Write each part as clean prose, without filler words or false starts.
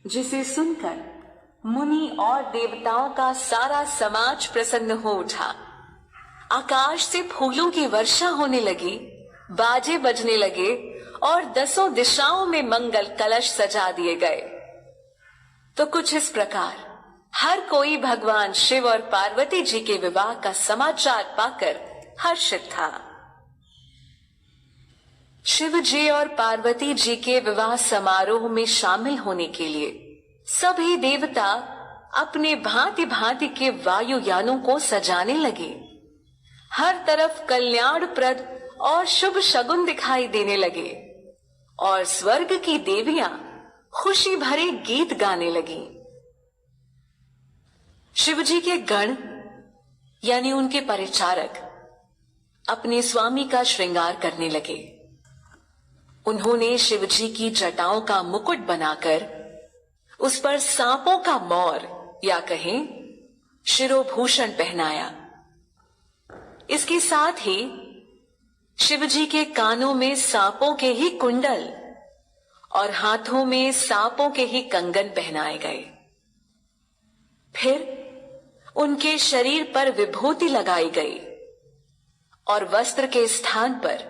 जिसे सुनकर मुनि और देवताओं का सारा समाज प्रसन्न हो उठा। आकाश से फूलों की वर्षा होने लगी, बाजे बजने लगे और दसों दिशाओं में मंगल कलश सजा दिए गए। तो कुछ इस प्रकार हर कोई भगवान शिव और पार्वती जी के विवाह का समाचार पाकर हर्षित था। शिव जी और पार्वती जी के विवाह समारोह में शामिल होने के लिए सभी देवता अपने भांति भांति के वायुयानों को सजाने लगे। हर तरफ कल्याणप्रद और शुभ शगुन दिखाई देने लगे और स्वर्ग की देवियां खुशी भरे गीत गाने लगी। शिव जी के गण यानी उनके परिचारक अपने स्वामी का श्रृंगार करने लगे। उन्होंने शिव जी की जटाओं का मुकुट बनाकर उस पर सांपों का मौर या कहें शिरोभूषण पहनाया। इसके साथ ही शिव जी के कानों में सांपों के ही कुंडल और हाथों में सांपों के ही कंगन पहनाए गए। फिर उनके शरीर पर विभूति लगाई गई और वस्त्र के स्थान पर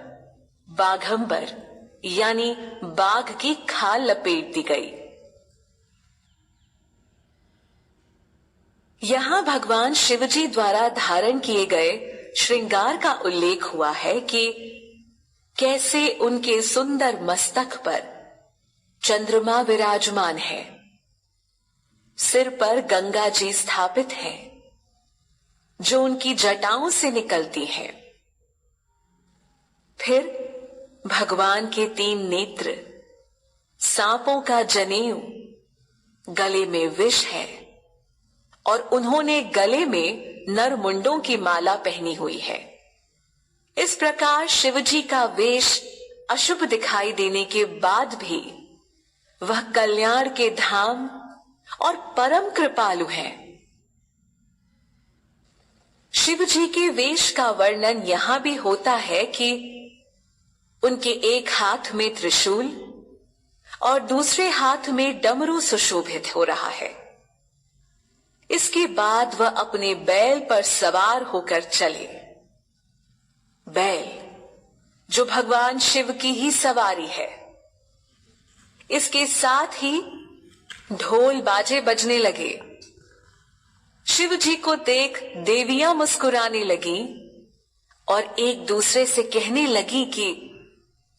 बाघंबर यानी बाघ की खाल लपेट दी गई। यहां भगवान शिवजी द्वारा धारण किए गए श्रृंगार का उल्लेख हुआ है कि कैसे उनके सुंदर मस्तक पर चंद्रमा विराजमान है, सिर पर गंगा जी स्थापित है जो उनकी जटाओं से निकलती है। फिर भगवान के 3 नेत्र, सांपों का जनेऊ, गले में विष है और उन्होंने गले में नरमुंडों की माला पहनी हुई है। इस प्रकार शिवजी का वेश अशुभ दिखाई देने के बाद भी वह कल्याण के धाम और परम कृपालु हैं। शिवजी के वेश का वर्णन यहां भी होता है कि उनके एक हाथ में त्रिशूल और दूसरे हाथ में डमरू सुशोभित हो रहा है। इसके बाद वह अपने बैल पर सवार होकर चले। बैल जो भगवान शिव की ही सवारी है। इसके साथ ही ढोल बाजे बजने लगे। शिव जी को देख देवियां मुस्कुराने लगी और एक दूसरे से कहने लगी कि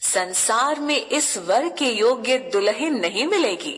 संसार में इस वर के योग्य दुल्हन नहीं मिलेगी।